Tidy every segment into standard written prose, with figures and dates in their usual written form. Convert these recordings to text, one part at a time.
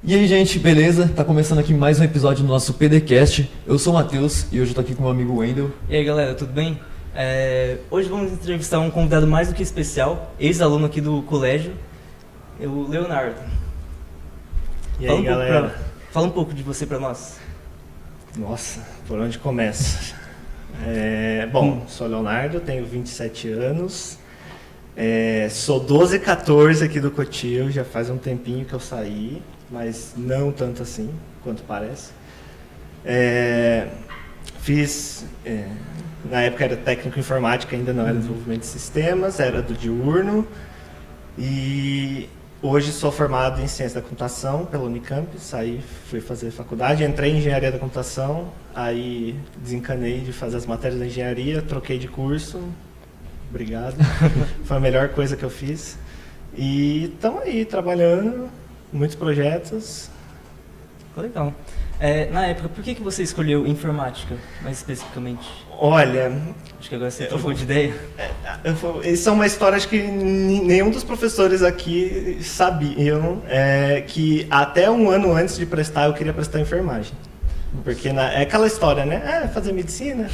E aí, gente, beleza? Tá começando aqui mais um episódio do nosso PDcast. Eu sou o Matheus e hoje eu tô aqui com o meu amigo Wendel. E aí, galera, tudo bem? Hoje vamos entrevistar um convidado mais do que especial, ex-aluno aqui do colégio, o Leonardo. E aí, galera? Fala um pouco de você pra nós. Nossa, por onde começa? Sou Leonardo, tenho 27 anos, sou 12 e 14 aqui do Cotil, já faz um tempinho que eu saí, mas não tanto assim, quanto parece. Na época era técnico em informática, ainda não era desenvolvimento de sistemas, era do diurno, e hoje sou formado em ciência da computação pela Unicamp, fui fazer faculdade, entrei em engenharia da computação, aí desencanei de fazer as matérias da engenharia, troquei de curso, obrigado, foi a melhor coisa que eu fiz. E estamos aí trabalhando, muitos projetos. Legal. Na época, por que você escolheu informática, mais especificamente? Olha, acho que agora você trocou de ideia. Isso é uma história, acho que nenhum dos professores aqui sabiam, que até um ano antes de prestar, eu queria prestar enfermagem. Porque é aquela história, né? Fazer medicina,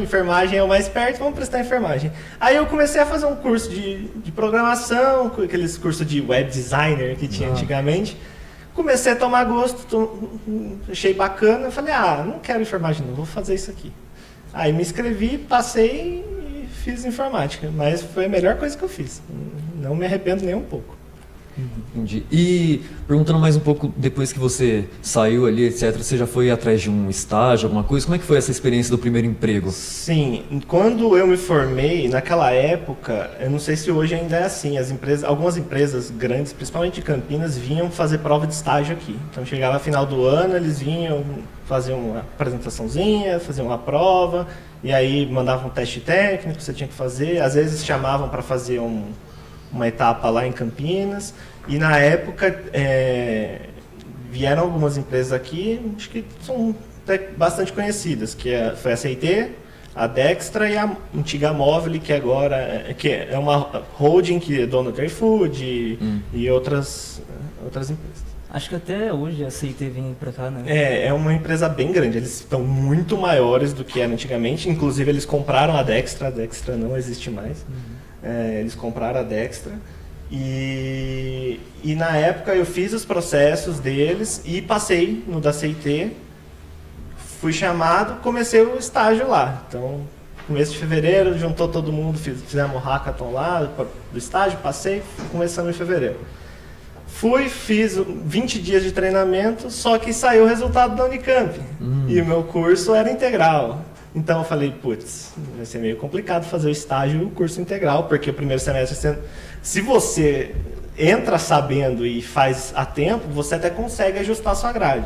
enfermagem é o mais perto, vamos prestar enfermagem. Aí eu comecei a fazer um curso de programação, aqueles cursos de web designer que tinha antigamente. Comecei a tomar gosto, achei bacana, falei, não quero enfermagem não, vou fazer isso aqui. Aí me inscrevi, passei e fiz informática, mas foi a melhor coisa que eu fiz, não me arrependo nem um pouco. Entendi. E perguntando mais um pouco, depois que você saiu ali, etc., você já foi atrás de um estágio, alguma coisa? Como é que foi essa experiência do primeiro emprego? Sim, quando eu me formei, naquela época, eu não sei se hoje ainda é assim, algumas empresas grandes, principalmente de Campinas, vinham fazer prova de estágio aqui. Então chegava final do ano, eles vinham fazer uma apresentaçãozinha, fazer uma prova, e aí mandavam um teste técnico, você tinha que fazer, às vezes chamavam para fazer uma etapa lá em Campinas, e na época vieram algumas empresas aqui, acho que são bastante conhecidas, foi a CIT, a Dextra e a antiga Móvel, que agora é uma holding que é dona do iFood e outras empresas. Acho que até hoje a CIT vem pra cá, né? É uma empresa bem grande, eles estão muito maiores do que era antigamente, inclusive eles compraram a Dextra não existe mais. Eles compraram a Dextra e na época eu fiz os processos deles e passei no da CIT, fui chamado, comecei o estágio lá. Então, começo de fevereiro, juntou todo mundo, fizemos o hackathon lá do estágio, passei, começando em fevereiro. Fiz 20 dias de treinamento, só que saiu o resultado da Unicamp e o meu curso era integral. Então eu falei, vai ser meio complicado fazer o estágio e o curso integral, porque o primeiro semestre, se você entra sabendo e faz a tempo, você até consegue ajustar a sua grade.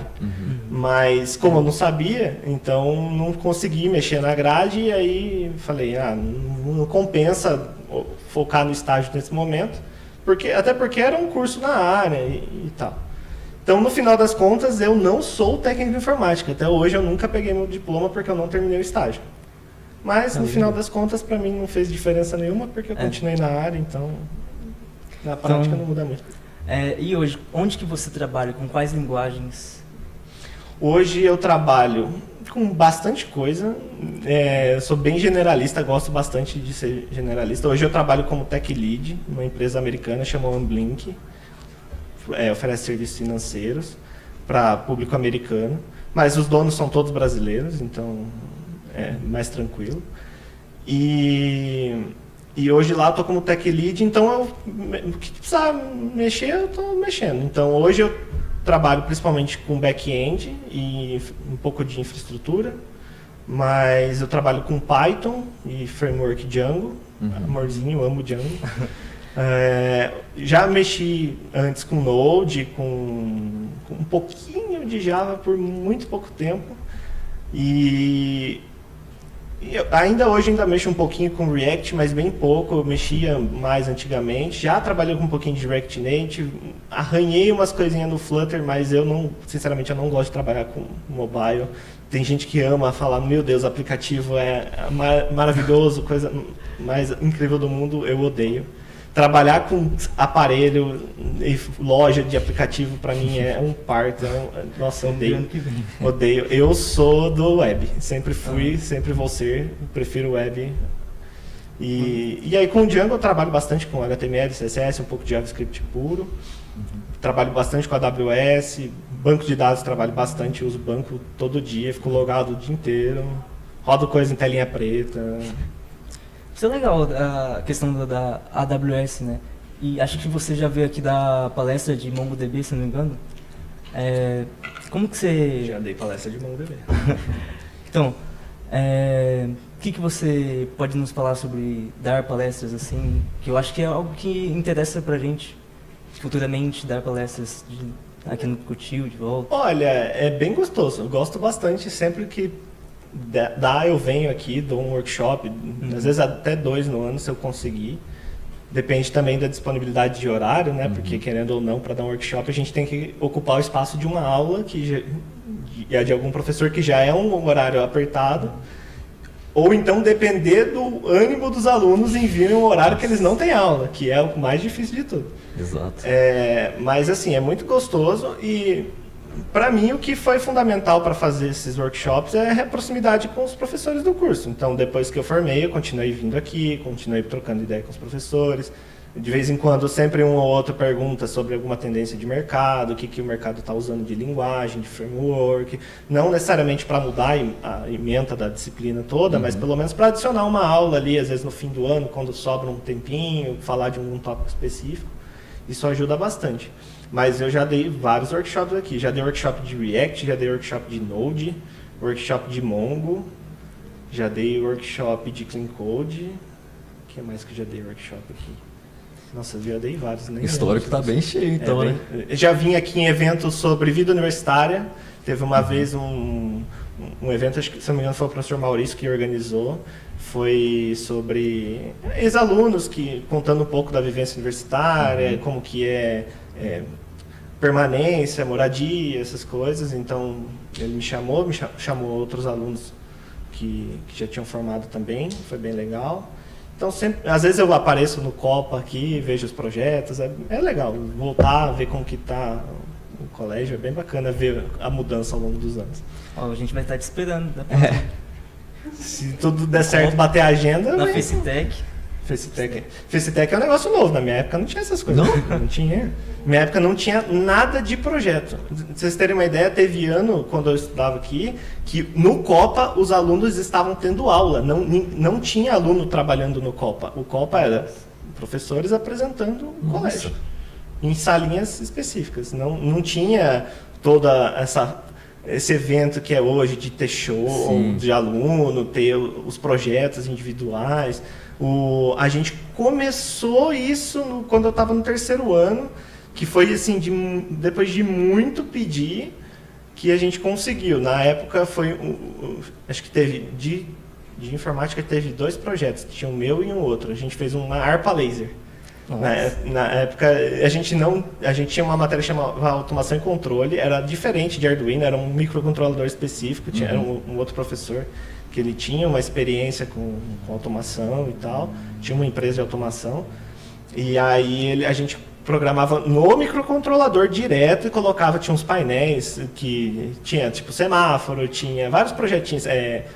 Mas como eu não sabia, então não consegui mexer na grade e aí falei, não compensa focar no estágio nesse momento, até porque era um curso na área e tal. Então, no final das contas, eu não sou técnico de informática. Até hoje eu nunca peguei meu diploma porque eu não terminei o estágio. Mas, no final das contas, para mim não fez diferença nenhuma porque eu continuei na área, então, na prática não muda muito. E hoje, onde que você trabalha? Com quais linguagens? Hoje eu trabalho com bastante coisa. Eu sou bem generalista, gosto bastante de ser generalista. Hoje eu trabalho como Tech Lead, numa empresa americana chamada Amblink. Oferece serviços financeiros para público americano, mas os donos são todos brasileiros, então é mais tranquilo. E hoje lá eu estou como Tech Lead, então o que precisar mexer, eu estou mexendo. Então hoje eu trabalho principalmente com back-end e um pouco de infraestrutura, mas eu trabalho com Python e framework Django, amorzinho, amo Django. Já mexi antes com Node, com um pouquinho de Java por muito pouco tempo e ainda hoje mexo um pouquinho com React, mas bem pouco, eu mexia mais antigamente, já trabalhei com um pouquinho de React Native, arranhei umas coisinhas no Flutter, mas sinceramente eu não gosto de trabalhar com mobile. Tem gente que ama falar, meu Deus, o aplicativo é maravilhoso, coisa mais incrível do mundo, eu odeio. trabalhar com aparelho e loja de aplicativo para mim é um parto. Nossa, eu odeio. Odeio. Eu sou do web. Sempre fui, sempre vou ser. Prefiro web. E aí com o Django eu trabalho bastante com HTML, CSS, um pouco de JavaScript puro. Trabalho bastante com a AWS. Banco de dados trabalho bastante. Uso banco todo dia. Fico logado o dia inteiro. Rodo coisa em telinha preta. Isso é legal, a questão da AWS, né? E acho que você já veio aqui da palestra de MongoDB, se não me engano. Como que você... Já dei palestra de MongoDB. Então, o que você pode nos falar sobre dar palestras, assim? Que eu acho que é algo que interessa pra gente, futuramente, dar palestras aqui no Cotil, de volta. Olha, é bem gostoso. Eu gosto bastante. Sempre que dá, eu venho aqui, dou um workshop. Às vezes até 2 no ano, se eu conseguir. Depende também da disponibilidade de horário, né? Porque, querendo ou não, para dar um workshop, a gente tem que ocupar o espaço de uma aula que é de algum professor que já é um horário apertado. Ou então depender do ânimo dos alunos em virem um horário que eles não têm aula, que é o mais difícil de tudo. Exato. Mas assim, é muito gostoso e para mim o que foi fundamental para fazer esses workshops é a proximidade com os professores do curso. Então depois que eu formei, eu continuei vindo aqui, continuei trocando ideia com os professores. De vez em quando, sempre um ou outro pergunta sobre alguma tendência de mercado, o que o mercado está usando de linguagem, de framework. Não necessariamente para mudar a ementa da disciplina toda, mas pelo menos para adicionar uma aula ali, às vezes no fim do ano, quando sobra um tempinho, falar de um tópico específico. Isso ajuda bastante. Mas eu já dei vários workshops aqui. Já dei workshop de React, já dei workshop de Node, workshop de Mongo, já dei workshop de Clean Code. O que mais que eu já dei workshop aqui? Nossa, eu já dei vários. Nem Histórico está bem cheio, então, né? Eu já vim aqui em eventos sobre vida universitária. Teve uma vez um evento, acho que, se não me engano, foi o professor Maurício que organizou. Foi sobre ex-alunos contando um pouco da vivência universitária, como que é permanência, moradia, essas coisas. Então, ele me chamou outros alunos que já tinham formado também. Foi bem legal. Então, às vezes eu apareço no Copa aqui, vejo os projetos, é legal voltar, ver como que está o colégio, é bem bacana ver a mudança ao longo dos anos. A gente vai estar te esperando. Se tudo der certo, bater a agenda... Na Facetech. Facetech é um negócio novo, na minha época não tinha essas coisas. Não tinha. Na minha época não tinha nada de projeto. Pra vocês terem uma ideia, teve ano, quando eu estudava aqui, que no Copa os alunos estavam tendo aula. Não tinha aluno trabalhando no Copa. O Copa era professores apresentando o colégio. Em salinhas específicas. Não tinha toda esse evento que é hoje de ter show de aluno, ter os projetos individuais. A gente começou isso quando eu estava no 3º ano, que foi assim, depois de muito pedir, que a gente conseguiu. Na época foi, acho que teve, de informática teve 2 projetos, tinha um meu e um outro. A gente fez uma harpa laser. Na época a gente tinha uma matéria chamada automação e controle, era diferente de Arduino, era um microcontrolador específico, era um outro professor que ele tinha uma experiência com automação e tal, tinha uma empresa de automação, e aí a gente programava no microcontrolador direto e tinha uns painéis que tinha tipo semáforo, tinha vários projetinhos,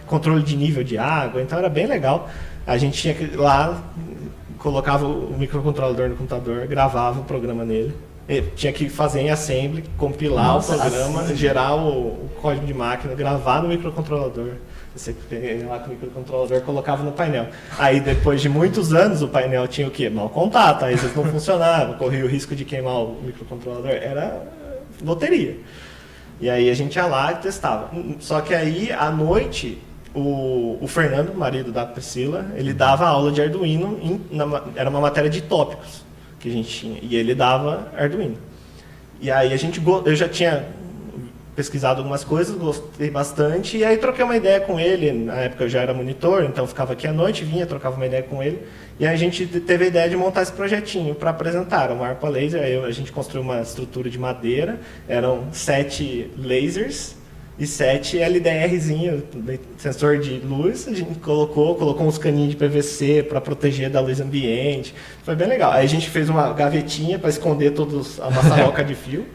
controle de nível de água, então era bem legal. A gente tinha que lá colocava o microcontrolador no computador, gravava o programa nele. Tinha que fazer em assembly, compilar o programa, gerar o código de máquina, gravar no microcontrolador. Você ia lá com o microcontrolador, colocava no painel. Aí depois de muitos anos o painel tinha o quê? Mau contato, aí às vezes não funcionava, corria o risco de queimar o microcontrolador, era loteria. E aí a gente ia lá e testava. Só que aí à noite o Fernando, marido da Priscila, ele dava aula de Arduino, era uma matéria de tópicos que a gente tinha, e ele dava Arduino. E aí eu já tinha pesquisado algumas coisas, gostei bastante, e aí troquei uma ideia com ele. Na época eu já era monitor, então ficava aqui à noite, trocava uma ideia com ele, e aí a gente teve a ideia de montar esse projetinho para apresentar, uma harpa laser. Aí a gente construiu uma estrutura de madeira, eram 7 lasers, e 7 LDRzinho, sensor de luz, a gente colocou uns caninhos de PVC para proteger da luz ambiente. Foi bem legal. Aí a gente fez uma gavetinha para esconder todos a maçaroca de fio.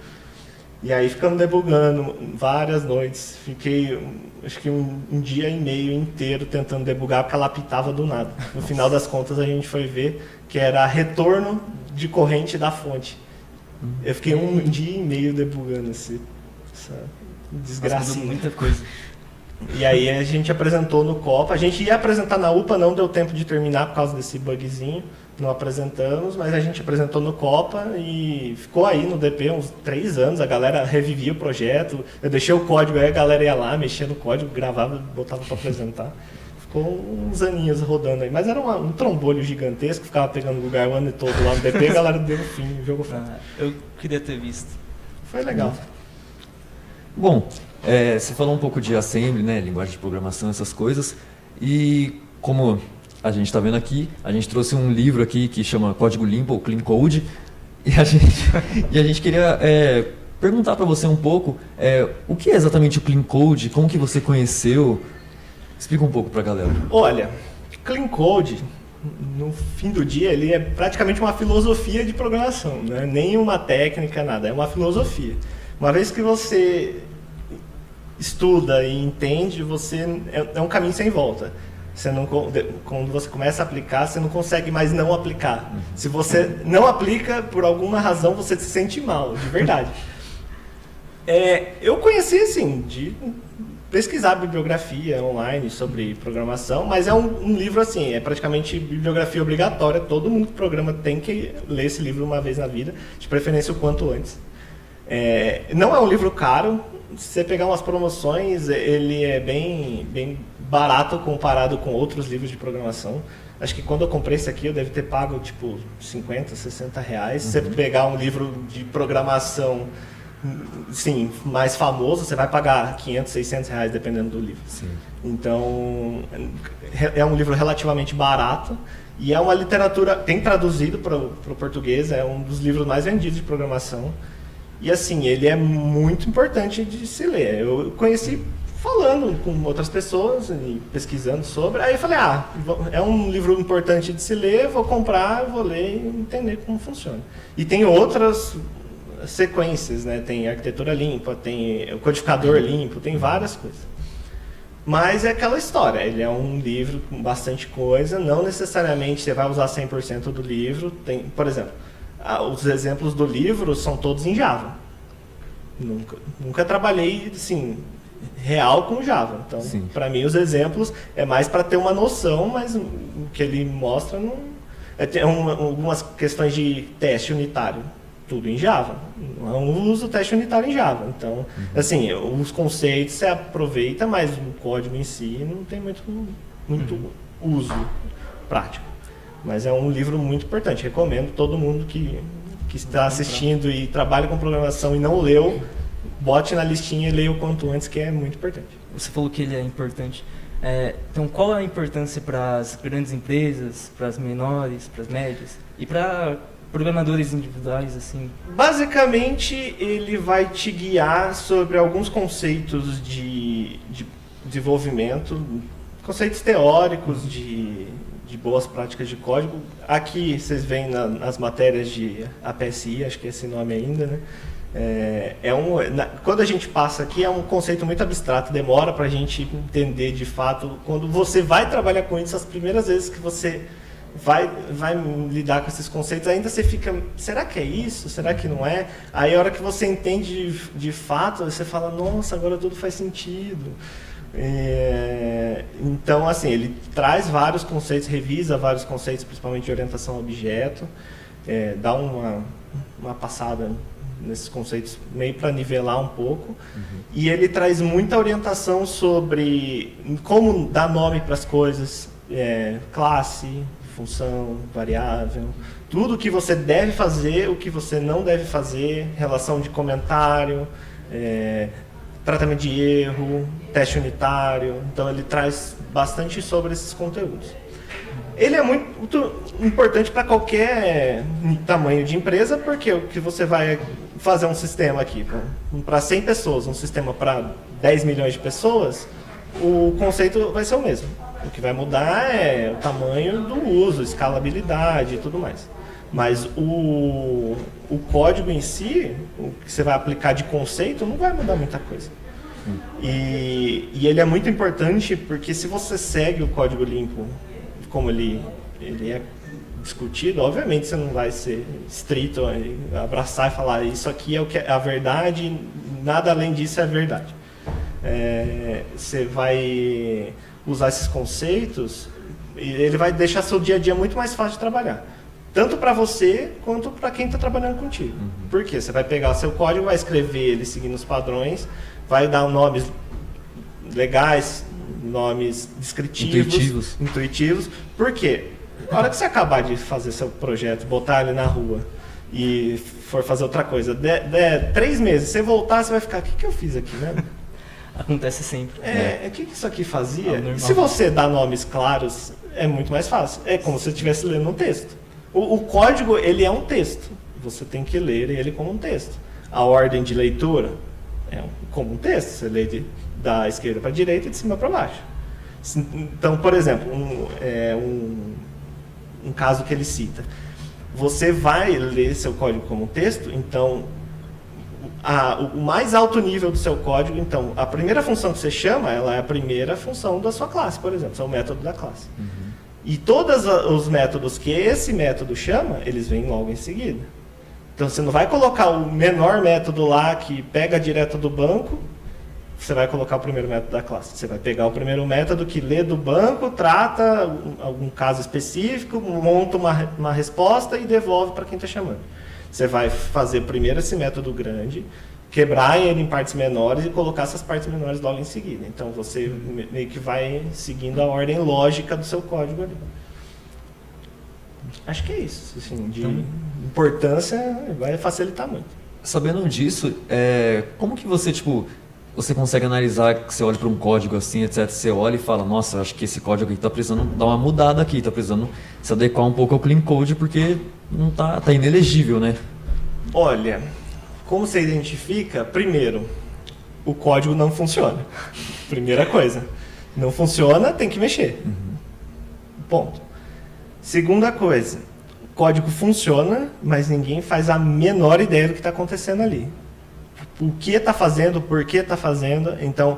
E aí ficamos debugando várias noites. Fiquei, acho que um dia e meio inteiro tentando debugar, porque ela apitava do nada. No final das contas, a gente foi ver que era retorno de corrente da fonte. Eu fiquei um dia e meio debugando essa desgracinha. Muita coisa. E aí a gente apresentou no Copa. A gente ia apresentar na UPA, não deu tempo de terminar por causa desse bugzinho. Não apresentamos, mas a gente apresentou no Copa e ficou aí no DP uns 3 anos. A galera revivia o projeto. Eu deixei o código, aí a galera ia lá, mexia no código, gravava, botava para apresentar. Ficou uns aninhos rodando aí. Mas era um trombolho gigantesco, ficava pegando lugar o ano todo lá no DP. A galera deu o fim, jogou fora. Eu queria ter visto. Foi legal. Bom, você falou um pouco de assembly, né, linguagem de programação, essas coisas, e como a gente está vendo aqui, a gente trouxe um livro aqui que chama Código Limpo, ou Clean Code, e a gente queria perguntar para você um pouco o que é exatamente o Clean Code, como que você conheceu, explica um pouco para a galera. Olha, Clean Code, no fim do dia, ele é praticamente uma filosofia de programação, né? Nem uma técnica, nada, é uma filosofia. Uma vez que você estuda e entende, é um caminho sem volta. Quando você começa a aplicar, você não consegue mais não aplicar. Se você não aplica, por alguma razão, você se sente mal, de verdade. Eu conheci, assim, de pesquisar bibliografia online sobre programação, mas é um livro, assim, é praticamente bibliografia obrigatória. Todo mundo que programa tem que ler esse livro uma vez na vida, de preferência o quanto antes. Não é um livro caro. Se você pegar umas promoções, ele é bem barato comparado com outros livros de programação. Acho que quando eu comprei esse aqui, eu deve ter pago tipo 50, 60 reais. Se você pegar um livro de programação, sim, mais famoso, você vai pagar 500, 600 reais dependendo do livro. Sim. Então, é um livro relativamente barato. E é uma literatura, tem traduzido para o português, é um dos livros mais vendidos de programação. E assim, ele é muito importante de se ler. Eu conheci falando com outras pessoas e pesquisando sobre. Aí eu falei, é um livro importante de se ler, vou comprar, vou ler e entender como funciona. E tem outras sequências, né? Tem arquitetura limpa, tem o codificador limpo, tem várias coisas. Mas é aquela história, ele é um livro com bastante coisa, não necessariamente você vai usar 100% do livro. Tem, por exemplo, os exemplos do livro são todos em Java. Nunca trabalhei, assim, real com Java. Então, para mim, os exemplos é mais para ter uma noção, mas o que ele mostra não... Tem algumas questões de teste unitário, tudo em Java. Não uso teste unitário em Java. Então, assim, os conceitos você aproveita, mas o código em si não tem muito uso prático. Mas é um livro muito importante. Recomendo todo mundo que está assistindo e trabalha com programação e não leu, bote na listinha e leia o quanto antes, que é muito importante. Você falou que ele é importante. Então, qual é a importância para as grandes empresas, para as menores, para as médias e para programadores individuais, assim? Basicamente, ele vai te guiar sobre alguns conceitos de desenvolvimento, conceitos teóricos de boas práticas de código. Aqui vocês veem nas matérias de APSI, acho que é esse nome ainda, né? Quando a gente passa aqui é um conceito muito abstrato, demora para a gente entender de fato. Quando você vai trabalhar com isso, as primeiras vezes que você vai lidar com esses conceitos, ainda você fica, será que é isso? Será que não é? Aí a hora que você entende de fato, você fala, nossa, agora tudo faz sentido. Então, assim, ele traz vários conceitos, revisa vários conceitos, principalmente de orientação a objeto, dá uma passada nesses conceitos meio para nivelar um pouco. E ele traz muita orientação sobre como dar nome para as coisas, classe, função, variável, tudo o que você deve fazer, o que você não deve fazer, relação de comentário, tratamento de erro, teste unitário. Então ele traz bastante sobre esses conteúdos. Ele é muito importante para qualquer tamanho de empresa, porque o que você vai fazer um sistema aqui para 100 pessoas, um sistema para 10 milhões de pessoas, o conceito vai ser o mesmo. O que vai mudar é o tamanho do uso, escalabilidade e tudo mais. Mas o código em si, o que você vai aplicar de conceito, não vai mudar muita coisa. E ele é muito importante porque se você segue o código limpo como ele é discutido, obviamente você não vai ser estrito, abraçar e falar isso aqui é o que é a verdade, nada além disso é verdade. Você vai usar esses conceitos e ele vai deixar seu dia a dia muito mais fácil de trabalhar. Tanto para você quanto para quem está trabalhando contigo. Por quê? Você vai pegar o seu código, vai escrever ele seguindo os padrões, vai dar nomes legais, nomes descritivos, intuitivos. Por quê? Na hora que você acabar de fazer seu projeto, botar ele na rua e for fazer outra coisa, der 3 meses, você voltar, você vai ficar, o que eu fiz aqui, né? Acontece sempre. O que isso aqui fazia? Se você dá nomes claros, é muito mais fácil. É como se você estivesse lendo um texto. O código, ele é um texto. Você tem que ler ele como um texto. A ordem de leitura é como um texto. Você lê da esquerda para a direita e de cima para baixo. Então, por exemplo, um caso que ele cita. Você vai ler seu código como um texto, então o mais alto nível do seu código, então a primeira função que você chama, ela é a primeira função da sua classe, por exemplo, é o método da classe. E todos os métodos que esse método chama, eles vêm logo em seguida. Então você não vai colocar o menor método lá que pega direto do banco, você vai colocar o primeiro método da classe. Você vai pegar o primeiro método que lê do banco, trata algum caso específico, monta uma resposta e devolve para quem está chamando. Você vai fazer primeiro esse método grande, quebrar ele em partes menores e colocar essas partes menores logo em seguida. Então você meio que vai seguindo a ordem lógica do seu código ali. Acho que é isso. Assim, de importância vai facilitar muito. Sabendo disso, como que você, você consegue analisar que você olha para um código assim, etc. Você olha e fala, nossa, acho que esse código aqui está precisando dar uma mudada aqui, está precisando se adequar um pouco ao clean code porque não tá inelegível, né? Olha, como você identifica? Primeiro, o código não funciona. Primeira coisa. Não funciona, tem que mexer. Ponto. Segunda coisa, o código funciona, mas ninguém faz a menor ideia do que está acontecendo ali. O que está fazendo, por que está fazendo. Então,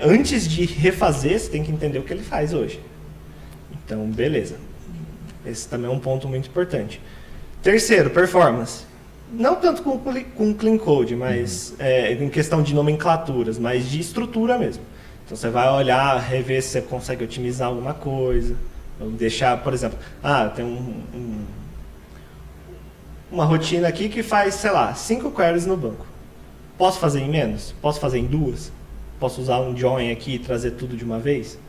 antes de refazer, você tem que entender o que ele faz hoje. Então, beleza. Esse também é um ponto muito importante. Terceiro, performance. Não tanto com clean code, mas em questão de nomenclaturas, mas de estrutura mesmo. Então, você vai olhar, rever se você consegue otimizar alguma coisa. Ou deixar, por exemplo, tem uma rotina aqui que faz, 5 queries no banco. Posso fazer em menos? Posso fazer em 2? Posso usar um join aqui e trazer tudo de uma vez?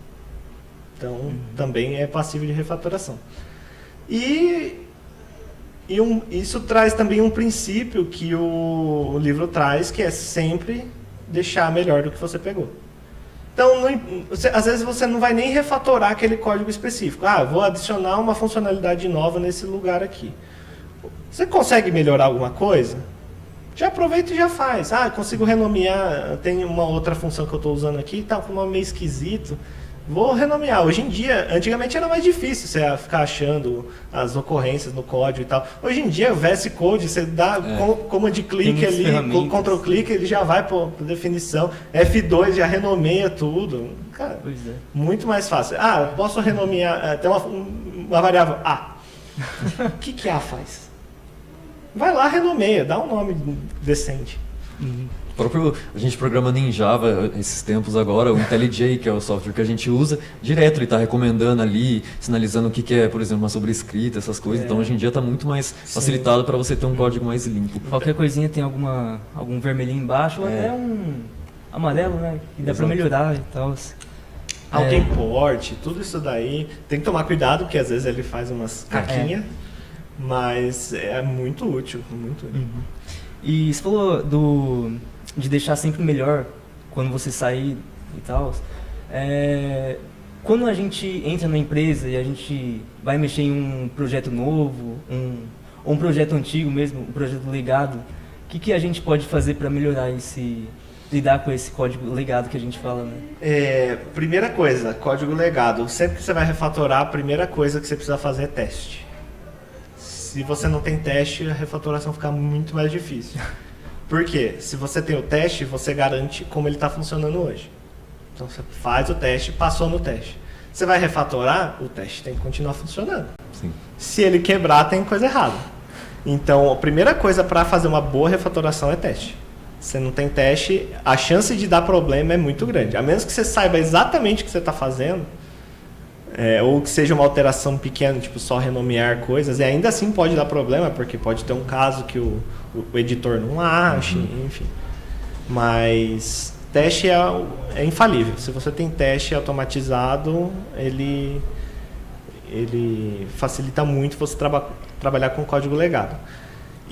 Então, também é passível de refatoração. Isso traz também um princípio que o livro traz, que é sempre deixar melhor do que você pegou. Então, às vezes você não vai nem refatorar aquele código específico. Vou adicionar uma funcionalidade nova nesse lugar aqui. Você consegue melhorar alguma coisa? Já aproveita e já faz. Consigo renomear, tem uma outra função que eu estou usando aqui, está com um nome meio esquisito. Vou renomear. Hoje em dia, antigamente era mais difícil você ficar achando as ocorrências no código e tal. Hoje em dia, o VS Code, você dá command click ali, Ctrl click, ele já vai para definição. F2 já renomeia tudo. Cara, muito mais fácil. Posso renomear, tem uma variável A. O que A faz? Vai lá, renomeia, dá um nome decente. A gente programando em Java esses tempos agora, o IntelliJ, que é o software que a gente usa, direto ele está recomendando ali, sinalizando o que é, por exemplo, uma sobrescrita, essas coisas. Então hoje em dia está muito mais facilitado para você ter um código mais limpo. Qualquer coisinha tem algum vermelhinho embaixo ou até um amarelo, né? Que dá para melhorar e tal. Auto-import, tudo isso daí. Tem que tomar cuidado, porque às vezes ele faz umas caquinhas, mas é muito útil, muito útil. E você falou de deixar sempre melhor quando você sair e tal. quando a gente entra na empresa e a gente vai mexer em um projeto novo, ou um projeto antigo mesmo, um projeto legado, o que a gente pode fazer para melhorar lidar com esse código legado que a gente fala, né? Primeira coisa, código legado. Sempre que você vai refatorar, a primeira coisa que você precisa fazer é teste. Se você não tem teste, a refatoração fica muito mais difícil. Por quê? Se você tem o teste, você garante como ele está funcionando hoje. Então você faz o teste, passou no teste. Você vai refatorar, o teste tem que continuar funcionando. Sim. Se ele quebrar, tem coisa errada. Então a primeira coisa para fazer uma boa refatoração é teste. Você não tem teste, a chance de dar problema é muito grande. A menos que você saiba exatamente o que você está fazendo, ou que seja uma alteração pequena, tipo só renomear coisas, e ainda assim pode dar problema, porque pode ter um caso que o editor não ache, enfim. Mas teste é infalível. Se você tem teste automatizado, ele facilita muito você trabalhar com código legado.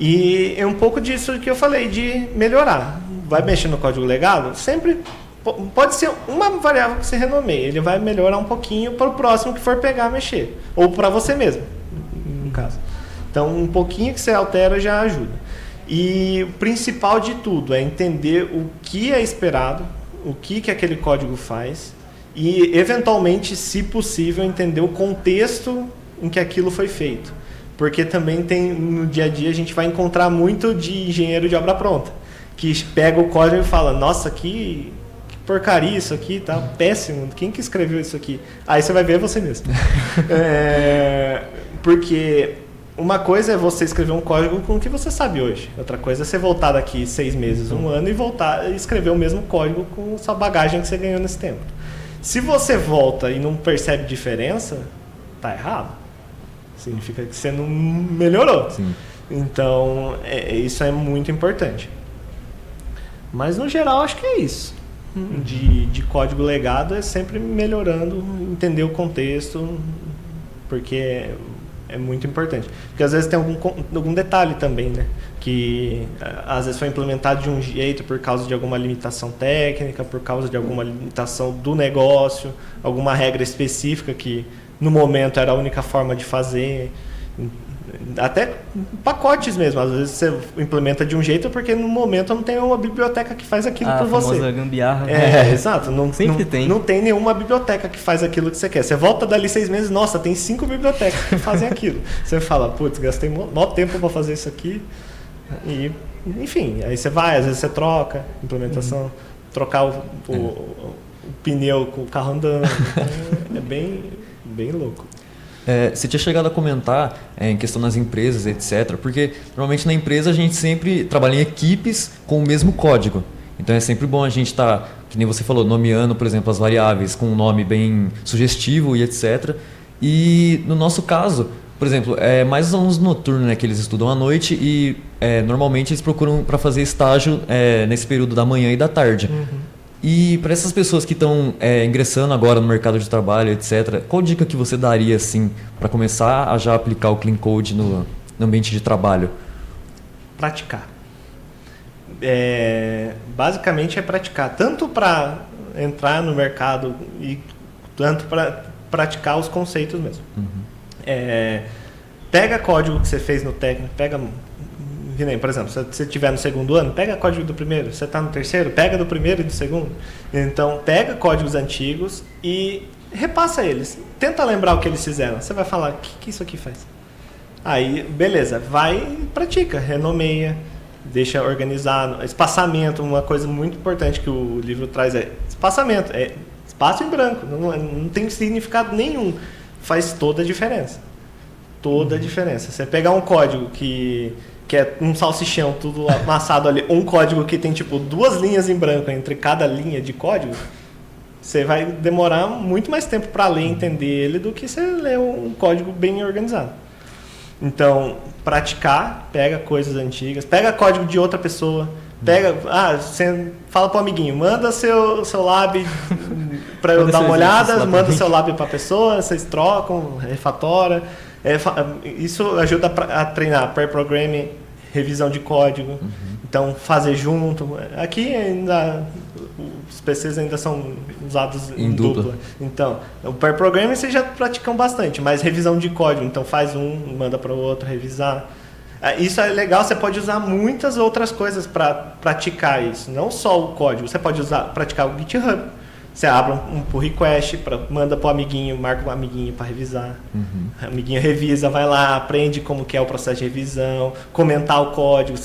E é um pouco disso que eu falei, de melhorar. Vai mexer no código legado? Sempre pode ser uma variável que você renomeia. Ele vai melhorar um pouquinho para o próximo que for pegar mexer. Ou para você mesmo, no caso. Então, um pouquinho que você altera já ajuda. E o principal de tudo é entender o que é esperado, o que aquele código faz e, eventualmente, se possível, entender o contexto em que aquilo foi feito. Porque também no dia a dia a gente vai encontrar muito de engenheiro de obra pronta, que pega o código e fala, nossa, que porcaria isso aqui, tá péssimo, quem que escreveu isso aqui? Aí você vai ver você mesmo. Porque uma coisa é você escrever um código com o que você sabe hoje, outra coisa é você voltar daqui 6 meses, 1 ano e voltar e escrever o mesmo código com a sua bagagem que você ganhou nesse tempo. Se você volta e não percebe diferença, tá errado. Significa que você não melhorou. Sim. Então, isso é muito importante. Mas, no geral, acho que é isso. De código legado é sempre melhorando, entender o contexto, porque é muito importante. Porque, às vezes, tem algum detalhe também, né? Que, às vezes, foi implementado de um jeito por causa de alguma limitação técnica, por causa de alguma limitação do negócio, alguma regra específica que no momento era a única forma de fazer, até pacotes mesmo, às vezes você implementa de um jeito porque no momento não tem uma biblioteca que faz aquilo por você. A famosa gambiarra. Exato, Sempre tem. Não tem nenhuma biblioteca que faz aquilo que você quer. Você volta dali 6 meses, nossa, tem 5 bibliotecas que fazem aquilo. Você fala, putz, gastei maior tempo para fazer isso aqui. E, enfim, aí você vai, às vezes você troca implementação, trocar o pneu com o carro andando. É bem louco. Você tinha chegado a comentar em questão das empresas, etc. Porque normalmente na empresa a gente sempre trabalha em equipes com o mesmo código. Então é sempre bom a gente estar, que nem você falou, nomeando, por exemplo, as variáveis com um nome bem sugestivo e etc. E no nosso caso, por exemplo, mais os alunos noturnos, né, que eles estudam à noite e normalmente eles procuram para fazer estágio nesse período da manhã e da tarde. E para essas pessoas que estão ingressando agora no mercado de trabalho, etc., qual dica que você daria assim, para começar a já aplicar o Clean Code no ambiente de trabalho? Praticar. Basicamente é praticar, tanto para entrar no mercado e tanto para praticar os conceitos mesmo. Pega código que você fez no técnico, por exemplo, se você estiver no segundo ano, pega código do primeiro. Se você está no terceiro, pega do primeiro e do segundo. Então, pega códigos antigos e repassa eles. Tenta lembrar o que eles fizeram. Você vai falar, o que isso aqui faz? Aí, beleza, vai e pratica, renomeia, deixa organizado. Espaçamento, uma coisa muito importante que o livro traz é espaçamento. É espaço em branco, não tem significado nenhum. Faz toda a diferença. Toda a diferença. Você pegar um código que é um salsichão, tudo amassado ali, um código que tem tipo 2 linhas em branco entre cada linha de código, você vai demorar muito mais tempo para ler e entender ele do que você ler um código bem organizado. Então, praticar, pega coisas antigas, pega código de outra pessoa, você fala pro amiguinho, manda seu lab para eu dar uma olhada, manda seu lab para a pessoa, vocês trocam, refatora. Isso ajuda a treinar pair programming, revisão de código. Então fazer junto. Aqui ainda os PCs ainda são usados Em dupla. Então, o pair programming vocês já praticam bastante, mas revisão de código, então faz um, manda para o outro revisar. Isso é legal, você pode usar muitas outras coisas para praticar isso, não só o código, você pode praticar o GitHub. Você abre um pull request, manda para o amiguinho, marca o amiguinho para revisar. O amiguinho revisa, vai lá, aprende como que é o processo de revisão, comentar o código.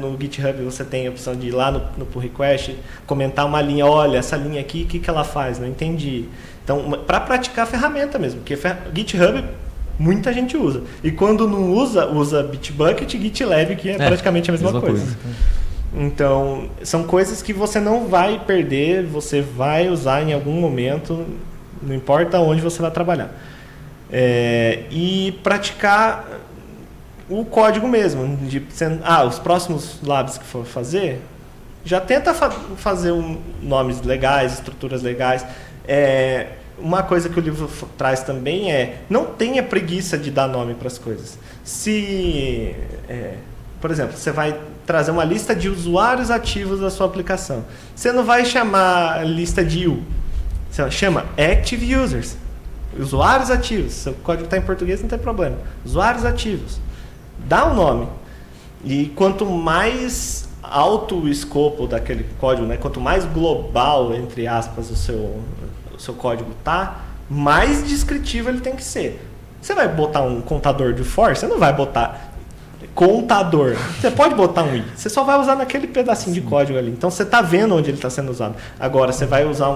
No GitHub você tem a opção de ir lá no pull request, comentar uma linha. Olha, essa linha aqui, o que ela faz? Não entendi. Então, para praticar a ferramenta mesmo, porque GitHub muita gente usa. E quando não usa Bitbucket e GitLab, que é praticamente a mesma coisa. Então, são coisas que você não vai perder, você vai usar em algum momento, não importa onde você vai trabalhar. E praticar o código mesmo. Os próximos labs que for fazer, já tenta fazer nomes legais, estruturas legais. Uma coisa que o livro traz também não tenha preguiça de dar nome para as coisas. Por exemplo, você vai trazer uma lista de usuários ativos da sua aplicação. Você não vai chamar lista de U. Você chama Active Users. Usuários ativos. Se o código está em português, não tem problema. Usuários ativos. Dá um nome. E quanto mais alto o escopo daquele código, né, quanto mais global, entre aspas, o seu código tá, mais descritivo ele tem que ser. Você vai botar um contador de for, você não vai botar contador. Você pode botar um i, você só vai usar naquele pedacinho de código ali. Então você está vendo onde ele está sendo usado. Agora, você vai usar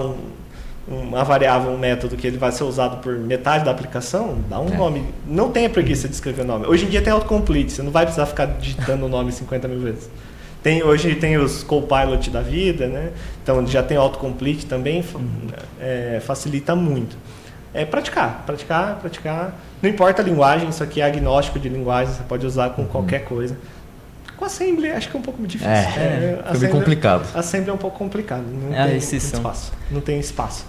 uma variável, um método que ele vai ser usado por metade da aplicação, dá um nome. Não tenha preguiça de escrever nome. Hoje em dia tem autocomplete, você não vai precisar ficar digitando o nome 50 mil vezes. Hoje tem os Copilot da vida, né? Então já tem autocomplete também, facilita muito. Praticar. Não importa a linguagem, isso aqui é agnóstico de linguagem, você pode usar com qualquer coisa. Com Assembly acho que é um pouco difícil. Fica meio complicado. Assembly é um pouco complicado, não tem espaço.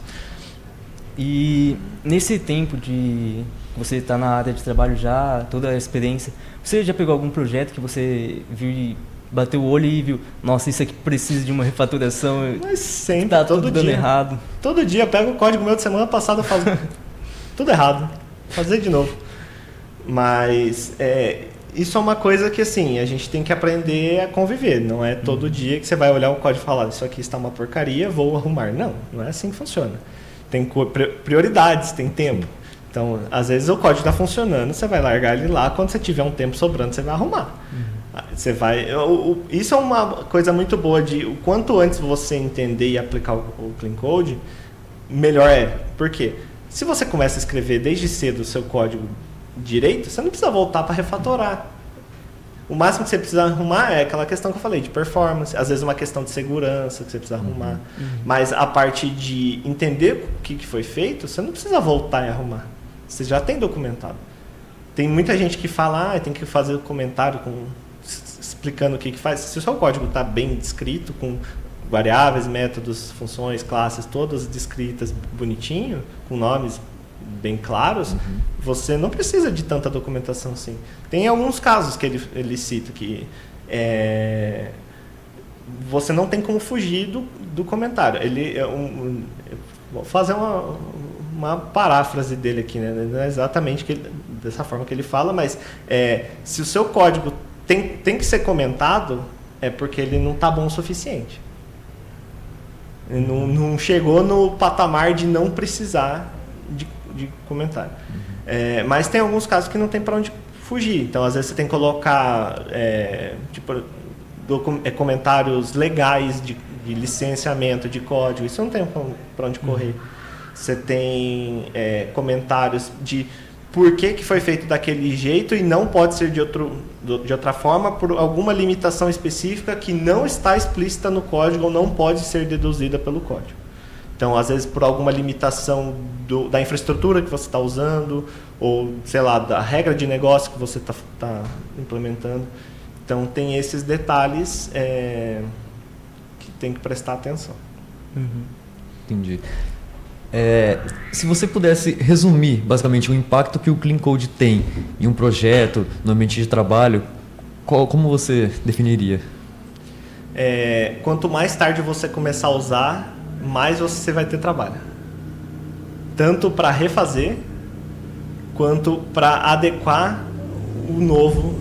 E nesse tempo de você estar na área de trabalho já, toda a experiência, você já pegou algum projeto que você viu e bateu o olho e viu, nossa, isso aqui precisa de uma refatoração, mas sempre, tá tudo dando errado. Todo dia eu pego o código meu de semana passada e faço tudo errado, fazer de novo. Mas isso é uma coisa que assim, a gente tem que aprender a conviver. Não é todo dia que você vai olhar o código e falar, isso aqui está uma porcaria, vou arrumar. Não é assim que funciona. Tem prioridades, tem tempo. Então, às vezes o código está funcionando, você vai largar ele lá, quando você tiver um tempo sobrando, você vai arrumar. Você vai. Isso é uma coisa muito boa de o quanto antes você entender e aplicar o Clean Code, melhor é. Por quê? Se você começa a escrever desde cedo o seu código direito, você não precisa voltar para refatorar. O máximo que você precisa arrumar é aquela questão que eu falei, de performance, às vezes uma questão de segurança que você precisa arrumar. Mas a parte de entender o que foi feito, você não precisa voltar e arrumar. Você já tem documentado. Tem muita gente que fala, tem que fazer comentário explicando o que faz. Se o seu código está bem descrito, com variáveis, métodos, funções, classes, todas descritas bonitinho, com nomes bem claros, você não precisa de tanta documentação assim. Tem alguns casos que ele cita que você não tem como fugir do comentário. Vou fazer uma paráfrase dele aqui, né? Não é exatamente dessa forma que ele fala, mas se o seu código tem que ser comentado, é porque ele não está bom o suficiente. Ele não chegou no patamar de não precisar de comentário. Mas tem alguns casos que não tem para onde fugir. Então, às vezes, você tem que colocar comentários legais de licenciamento de código. Isso não tem para onde correr. Você tem comentários de por que foi feito daquele jeito e não pode ser de outra forma por alguma limitação específica que não está explícita no código ou não pode ser deduzida pelo código. Então, às vezes, por alguma limitação da infraestrutura que você está usando ou, sei lá, da regra de negócio que você está implementando. Então, tem esses detalhes que tem que prestar atenção. Entendi. Se você pudesse resumir, basicamente, o impacto que o Clean Code tem em um projeto, no ambiente de trabalho, como você definiria? Quanto mais tarde você começar a usar, mais você vai ter trabalho. Tanto para refazer, quanto para adequar o novo,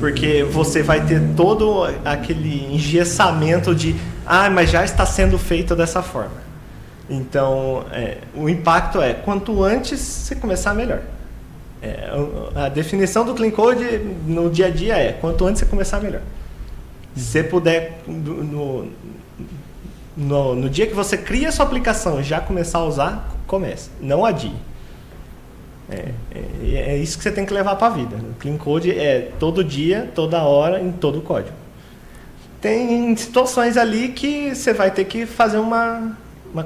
porque você vai ter todo aquele engessamento de mas já está sendo feito dessa forma. Então, o impacto quanto antes você começar, melhor. A definição do Clean Code no dia a dia quanto antes você começar, melhor. Se você puder, no dia que você cria a sua aplicação, já começar a usar, comece. Não adie. É isso que você tem que levar para a vida. O Clean Code é todo dia, toda hora, em todo o código. Tem situações ali que você vai ter que fazer uma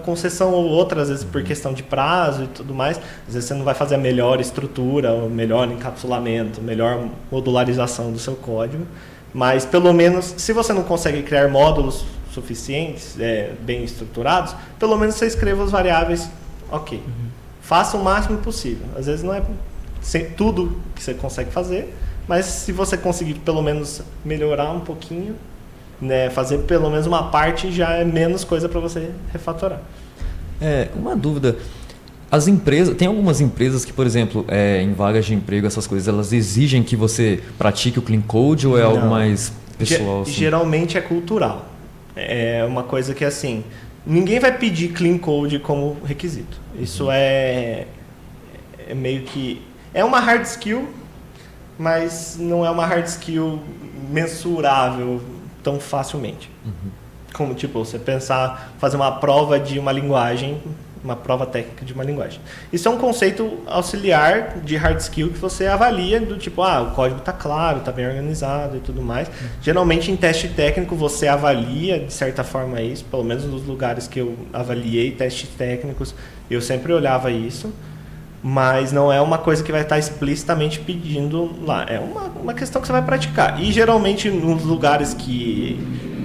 concessão ou outra, às vezes por questão de prazo e tudo mais. Às vezes você não vai fazer a melhor estrutura, o melhor encapsulamento, melhor modularização do seu código. Mas, pelo menos, se você não consegue criar módulos suficientes, bem estruturados, pelo menos você escreva as variáveis, ok. Faça o máximo possível. Às vezes não é tudo que você consegue fazer, mas se você conseguir pelo menos melhorar um pouquinho, né, fazer pelo menos uma parte, já é menos coisa para você refatorar. Uma dúvida. As empresas, tem algumas empresas que, por exemplo, em vagas de emprego, essas coisas, elas exigem que você pratique o Clean Code ou é algo mais pessoal? Assim? Geralmente é cultural. É uma coisa que, assim, ninguém vai pedir Clean Code como requisito. Isso é meio que... É uma hard skill, mas não é uma hard skill mensurável tão facilmente. Como, tipo, você pensar, fazer uma prova de uma linguagem, uma prova técnica de uma linguagem. Isso é um conceito auxiliar de hard skill que você avalia do tipo, o código está claro, está bem organizado e tudo mais. Geralmente em teste técnico você avalia de certa forma isso, pelo menos nos lugares que eu avaliei testes técnicos, eu sempre olhava isso, mas não é uma coisa que vai estar explicitamente pedindo lá. É uma questão que você vai praticar. E geralmente nos lugares que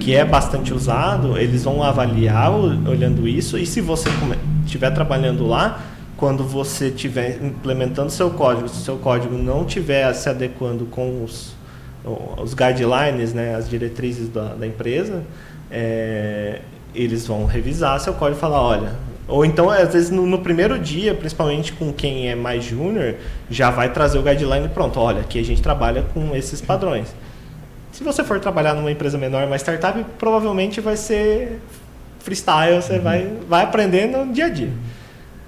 é bastante usado, eles vão avaliar olhando isso, e se você estiver trabalhando lá, quando você estiver implementando seu código, se o seu código não estiver se adequando com os guidelines, né, as diretrizes da empresa, eles vão revisar seu código e falar, olha... Ou então, às vezes, no primeiro dia, principalmente com quem é mais júnior, já vai trazer o guideline pronto. Olha, aqui a gente trabalha com esses padrões. Se você for trabalhar numa empresa menor, uma startup, provavelmente vai ser freestyle, você vai aprender no dia a dia.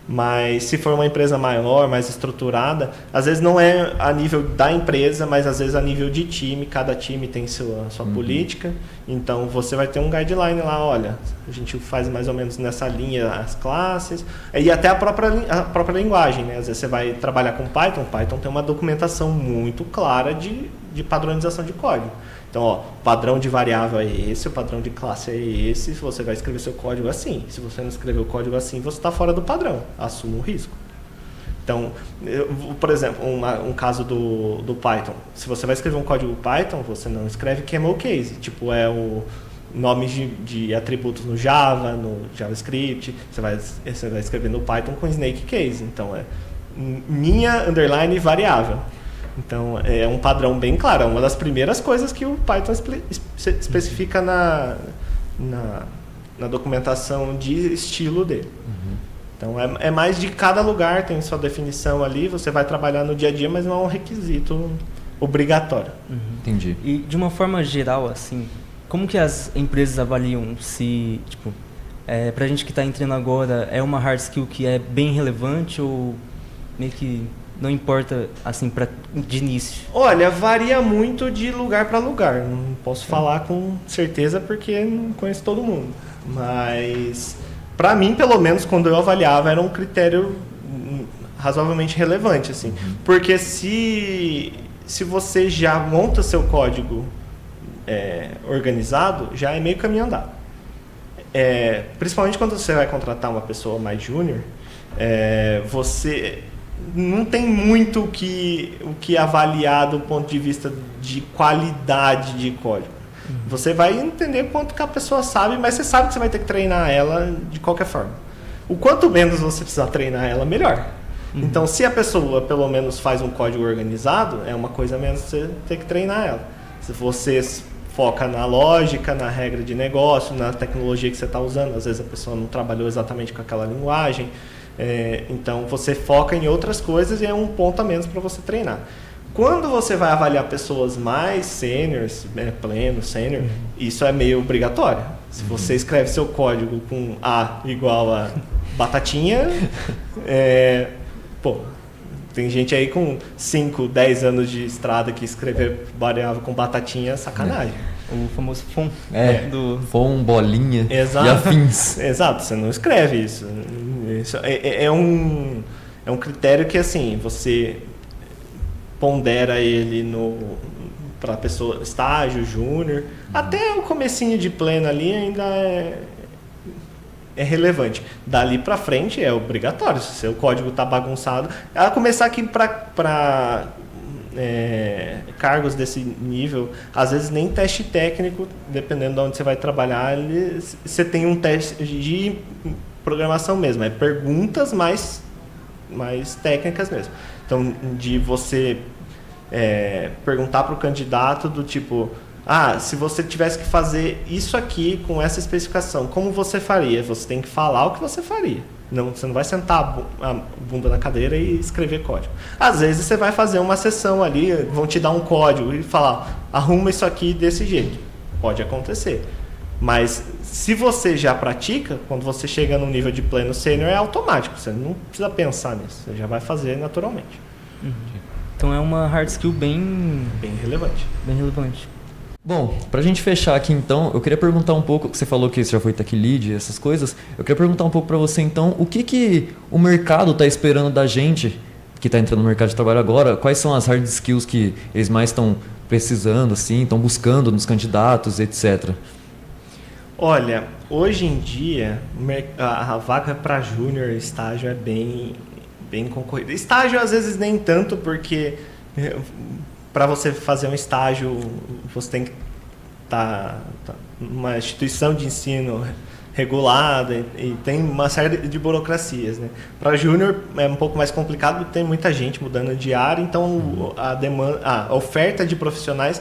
Mas se for uma empresa maior, mais estruturada, às vezes não é a nível da empresa, mas às vezes a nível de time, cada time tem sua política, então você vai ter um guideline lá, olha, a gente faz mais ou menos nessa linha as classes, e até a própria linguagem, né? Às vezes você vai trabalhar com Python tem uma documentação muito clara de padronização de código. Então, o padrão de variável é esse, o padrão de classe é esse, você vai escrever seu código assim. Se você não escrever o código assim, você está fora do padrão, assuma o risco. Então, por exemplo, um caso do Python. Se você vai escrever um código Python, você não escreve camel case, tipo é o nome de atributos no Java, no JavaScript, você vai escrever no Python com snake case. Então, minha underline variável. Então, é um padrão bem claro. É uma das primeiras coisas que o Python especifica na documentação de estilo dele. Então, é mais de cada lugar, tem sua definição ali, você vai trabalhar no dia a dia, mas não é um requisito obrigatório. Entendi. E, de uma forma geral, assim, como que as empresas avaliam se, tipo, pra gente que está entrando agora, é uma hard skill que é bem relevante ou meio que... Não importa, assim, de início? Olha, varia muito de lugar para lugar. Não posso falar com certeza porque não conheço todo mundo. Mas, para mim, pelo menos, quando eu avaliava, era um critério razoavelmente relevante, assim. Porque se você já monta seu código organizado, já é meio caminho andado. Principalmente quando você vai contratar uma pessoa mais júnior, você... não tem muito o que avaliar do ponto de vista de qualidade de código. Você vai entender quanto que a pessoa sabe, mas você sabe que você vai ter que treinar ela de qualquer forma. O quanto menos você precisar treinar ela, melhor. Então, se a pessoa pelo menos faz um código organizado, é uma coisa menos você ter que treinar ela. Se você foca na lógica, na regra de negócio, na tecnologia que você está usando. Às vezes a pessoa não trabalhou exatamente com aquela linguagem. Então você foca em outras coisas e é um ponto a menos para você treinar. Quando você vai avaliar pessoas mais sêniores, pleno, sênior, isso é meio obrigatório. Se você escreve seu código com A igual a batatinha, tem gente aí com 5, 10 anos de estrada que escrever variável com batatinha é sacanagem. O famoso FOM. FOM, bolinha e afins. Exato, você não escreve isso. Isso é um critério que, assim, você pondera ele para pessoa estágio, júnior, até o comecinho de pleno ali ainda é relevante. Dali para frente é obrigatório, se o seu código está bagunçado. A começar aqui para cargos desse nível, às vezes nem teste técnico, dependendo de onde você vai trabalhar, você tem um teste de programação mesmo, perguntas mais técnicas mesmo. Então, de você perguntar para o candidato do tipo, se você tivesse que fazer isso aqui com essa especificação, como você faria? Você tem que falar o que você faria. Não, você não vai sentar a bunda na cadeira e escrever código. Às vezes você vai fazer uma sessão ali, vão te dar um código e falar, arruma isso aqui desse jeito. Pode acontecer. Mas se você já pratica, quando você chega no nível de pleno sênior, é automático. Você não precisa pensar nisso. Você já vai fazer naturalmente. Então é uma hard skill bem relevante. Bem relevante. Bom, pra gente fechar aqui então, eu queria perguntar um pouco, você falou que você já foi tech lead e essas coisas, eu queria perguntar um pouco pra você então, o que o mercado está esperando da gente, que está entrando no mercado de trabalho agora, quais são as hard skills que eles mais estão precisando, assim, estão buscando nos candidatos, etc. Olha, hoje em dia, a vaga para júnior estágio é bem concorrida. Estágio às vezes nem tanto, porque para você fazer um estágio, você tem que estar numa instituição de ensino regulada e tem uma série de burocracias, né? Para júnior é um pouco mais complicado, porque tem muita gente mudando de área, então a oferta de profissionais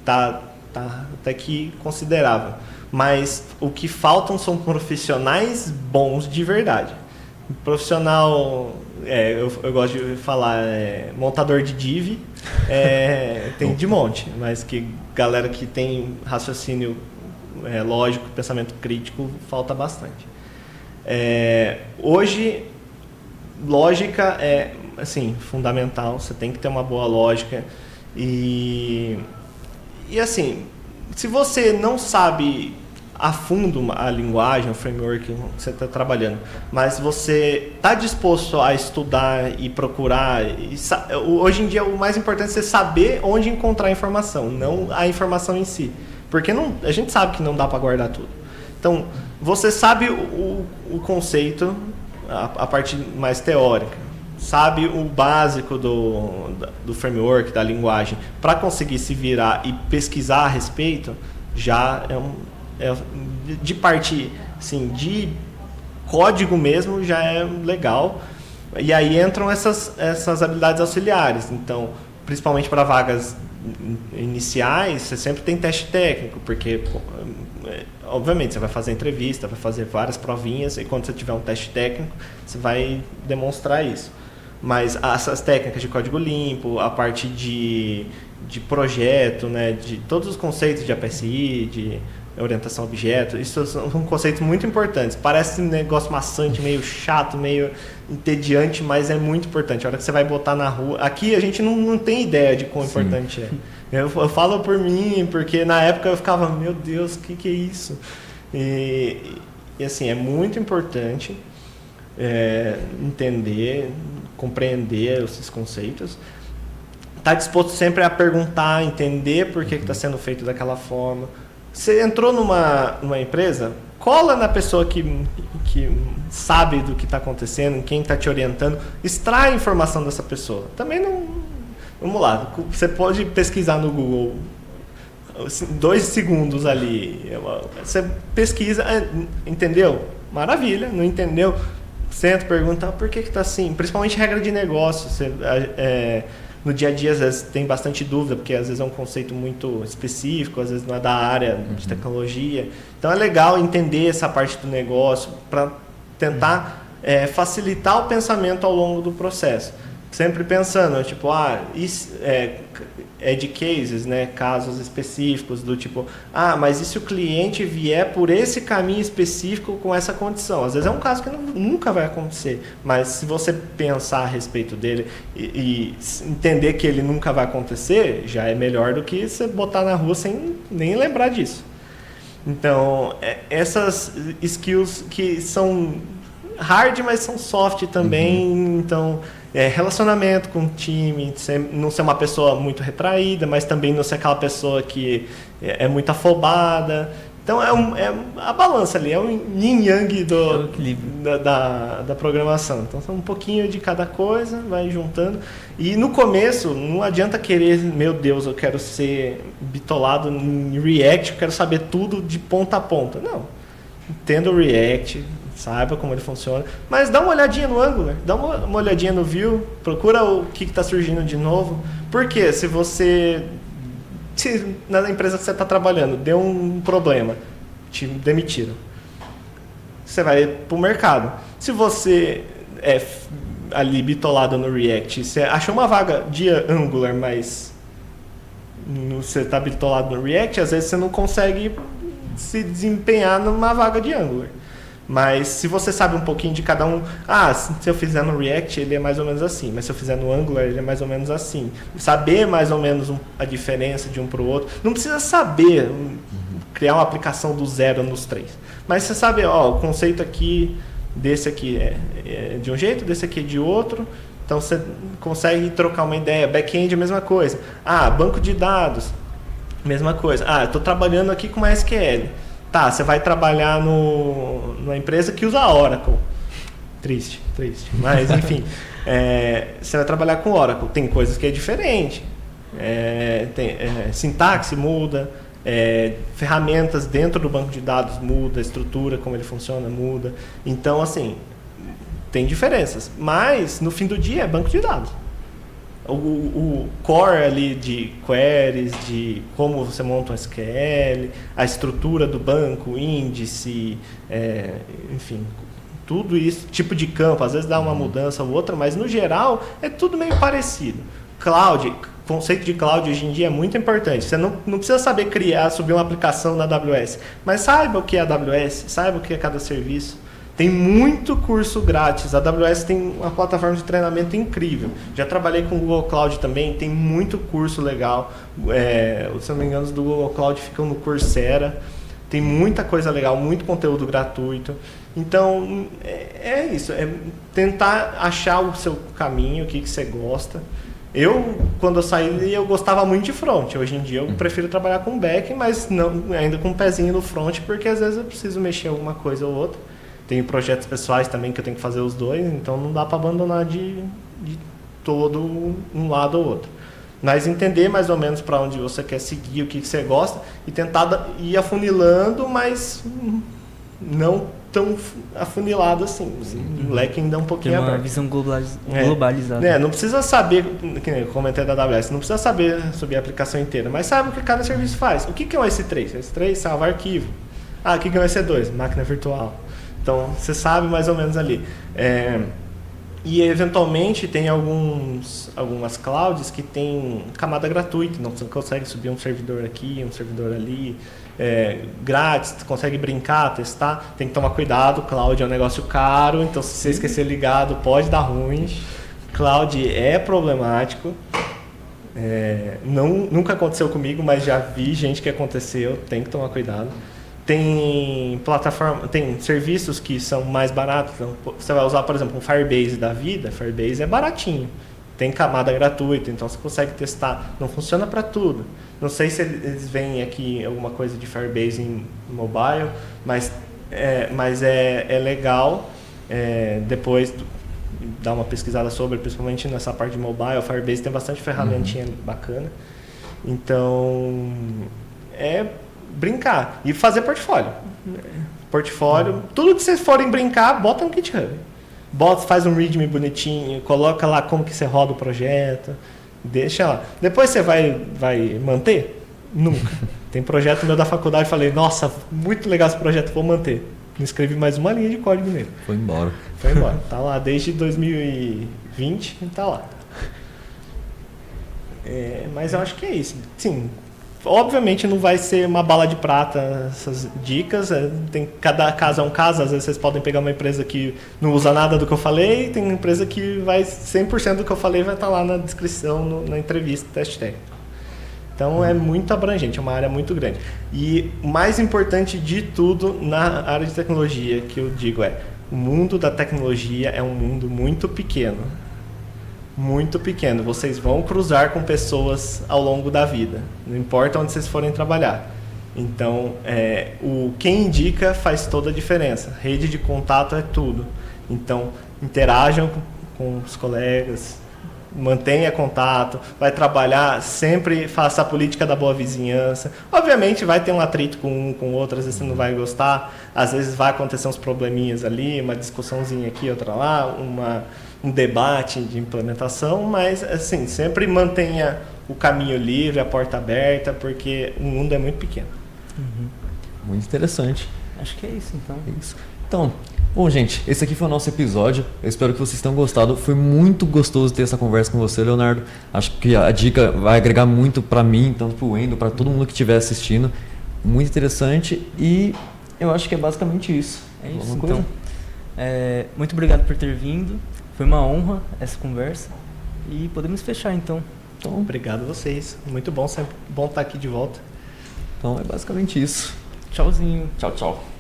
tá até que considerável. Mas o que faltam são profissionais bons de verdade. Profissional, eu gosto de falar, montador de div, tem de monte, mas que galera que tem raciocínio lógico, pensamento crítico, falta bastante. Hoje, lógica é assim, fundamental, você tem que ter uma boa lógica e assim, se você não sabe a fundo a linguagem, o framework que você está trabalhando, mas você está disposto a estudar e procurar, hoje em dia o mais importante é você saber onde encontrar a informação, não a informação em si, porque a gente sabe que não dá para guardar tudo. Então, você sabe o conceito, a parte mais teórica, sabe o básico do framework, da linguagem, para conseguir se virar e pesquisar a respeito, já de parte assim, de código mesmo já é legal. E aí entram essas habilidades auxiliares. Então, principalmente para vagas iniciais, você sempre tem teste técnico, porque obviamente você vai fazer entrevista, vai fazer várias provinhas, e quando você tiver um teste técnico, você vai demonstrar isso. Mas essas técnicas de código limpo, a parte de projeto, né, de todos os conceitos de APSI, de orientação a objeto, isso são conceitos muito importantes. Parece um negócio maçante, meio chato, meio entediante, mas é muito importante. A hora que você vai botar na rua... Aqui a gente não tem ideia de quão importante é. Eu falo por mim, porque na época eu ficava, meu Deus, o que é isso? E assim, é muito importante entender, compreender esses conceitos. Estar disposto sempre a perguntar, entender por que está sendo feito daquela forma. Você entrou numa empresa, cola na pessoa que sabe do que está acontecendo, quem está te orientando, extrai a informação dessa pessoa. Também não... Vamos lá, você pode pesquisar no Google 2 segundos ali, você pesquisa, entendeu? Maravilha, não entendeu? Senta, pergunta, por que está assim? Principalmente regra de negócio, no dia a dia às vezes tem bastante dúvida, porque às vezes é um conceito muito específico, às vezes não é da área de tecnologia. Então é legal entender essa parte do negócio para tentar facilitar o pensamento ao longo do processo. Sempre pensando, tipo, edge cases, né, casos específicos do tipo, mas e se o cliente vier por esse caminho específico com essa condição? Às vezes é um caso que nunca vai acontecer, mas se você pensar a respeito dele e entender que ele nunca vai acontecer, já é melhor do que você botar na rua sem nem lembrar disso. Então, essas skills que são hard, mas são soft também, então... relacionamento com o time, não ser uma pessoa muito retraída, mas também não ser aquela pessoa que é muito afobada. Então é a balança ali, é o yin-yang da programação. Então são um pouquinho de cada coisa, vai juntando. E no começo não adianta querer, meu Deus, eu quero ser bitolado em React, eu quero saber tudo de ponta a ponta. Não, entenda o React, saiba como ele funciona, mas dá uma olhadinha no Angular, dá uma olhadinha no Vue, procura o que está surgindo de novo. Porque se na empresa que você está trabalhando deu um problema, te demitiram, você vai para o mercado. Se você é ali bitolado no React, você achou uma vaga de Angular, mas você está bitolado no React, às vezes você não consegue se desempenhar numa vaga de Angular. Mas se você sabe um pouquinho de cada um, se eu fizer no React ele é mais ou menos assim, mas se eu fizer no Angular ele é mais ou menos assim. Saber mais ou menos a diferença de um para o outro. Não precisa saber criar uma aplicação do zero nos três. Mas você sabe, o conceito aqui, desse aqui é de um jeito, desse aqui é de outro. Então você consegue trocar uma ideia. Back-end é a mesma coisa. Banco de dados, mesma coisa. Estou trabalhando aqui com MySQL. Tá, você vai trabalhar numa empresa que usa Oracle. Triste. Mas, enfim, você vai trabalhar com Oracle. Tem coisas que é diferente. Sintaxe muda, ferramentas dentro do banco de dados muda, a estrutura, como ele funciona, muda. Então, assim, tem diferenças. Mas, no fim do dia, é banco de dados. O core ali de queries, de como você monta um SQL, a estrutura do banco, índice, enfim, tudo isso, tipo de campo, às vezes dá uma mudança ou outra, mas no geral é tudo meio parecido. Cloud, conceito de cloud hoje em dia é muito importante. Você não precisa saber subir uma aplicação na AWS, mas saiba o que é AWS, saiba o que é cada serviço. Tem muito curso grátis. A AWS tem uma plataforma de treinamento incrível. Já trabalhei com o Google Cloud também, tem muito curso legal. Se não me engano, os do Google Cloud ficam no Coursera. Tem muita coisa legal, muito conteúdo gratuito. Então, é isso. É tentar achar o seu caminho, o que você gosta. Quando eu saí, eu gostava muito de front. Hoje em dia, eu prefiro trabalhar com back, mas não, ainda com um pezinho no front, porque às vezes eu preciso mexer em alguma coisa ou outra. Tenho projetos pessoais também que eu tenho que fazer os dois, então não dá para abandonar de todo um lado ou outro. Mas entender mais ou menos para onde você quer seguir, o que você gosta, e tentar ir afunilando, mas não tão afunilado assim. O leque ainda é um pouquinho aberto. Tem uma visão globalizada. Não precisa saber, que eu comentei da AWS, não precisa saber sobre a aplicação inteira, mas sabe o que cada serviço faz. O que é um S3? S3 salva arquivo. O que é um S2? Máquina virtual. Então, você sabe mais ou menos ali. E, eventualmente, tem algumas clouds que tem camada gratuita. Então, você consegue subir um servidor aqui, um servidor ali, grátis, você consegue brincar, testar. Tem que tomar cuidado, cloud é um negócio caro, então se você esquecer ligado, pode dar ruim. Cloud é problemático. Nunca aconteceu comigo, mas já vi gente que aconteceu, tem que tomar cuidado. Tem serviços que são mais baratos. Então, você vai usar, por exemplo, um Firebase da vida. Firebase é baratinho. Tem camada gratuita, então você consegue testar. Não funciona para tudo. Não sei se eles veem aqui alguma coisa de Firebase em mobile, mas é legal. Depois dar uma pesquisada sobre, principalmente nessa parte de mobile. Firebase tem bastante ferramentinha bacana. Então, brincar e fazer portfólio. Tudo que vocês forem brincar, bota no GitHub. Faz um readme bonitinho, coloca lá como que você roda o projeto. Deixa lá. Depois você vai manter? Nunca. Tem projeto meu da faculdade, falei, nossa, muito legal esse projeto, vou manter. Não escrevi mais uma linha de código nele. Foi embora. Foi embora. Tá lá desde 2020 e tá lá. Mas eu acho que é isso. Sim, obviamente não vai ser uma bala de prata essas dicas. Cada caso é um caso. Às vezes vocês podem pegar uma empresa que não usa nada do que eu falei, tem uma empresa que vai 100% do que eu falei vai estar lá na descrição, na entrevista, teste técnico. Então é muito abrangente, é uma área muito grande. E o mais importante de tudo na área de tecnologia que eu digo o mundo da tecnologia é um mundo muito pequeno. Muito pequeno. Vocês vão cruzar com pessoas ao longo da vida. Não importa onde vocês forem trabalhar. Então, quem indica faz toda a diferença. Rede de contato é tudo. Então, interajam com os colegas, mantenha contato, vai trabalhar, sempre faça a política da boa vizinhança. Obviamente vai ter um atrito com um, com outro, às vezes você não vai gostar, às vezes vai acontecer uns probleminhas ali, uma discussãozinha aqui, outra lá, um debate de implementação, mas assim, sempre mantenha o caminho livre, a porta aberta, porque o mundo é muito pequeno. Muito interessante. Acho que é isso, então. Isso. Então, bom, gente, esse aqui foi o nosso episódio. Eu espero que vocês tenham gostado. Foi muito gostoso ter essa conversa com você, Leonardo. Acho que a dica vai agregar muito para mim, tanto para o Wendel, para todo mundo que estiver assistindo. Muito interessante e eu acho que é basicamente isso. É isso, então. Muito obrigado por ter vindo. Foi uma honra essa conversa e podemos fechar, então. Obrigado a vocês. Muito bom, sempre bom estar aqui de volta. Então é basicamente isso. Tchauzinho. Tchau, tchau.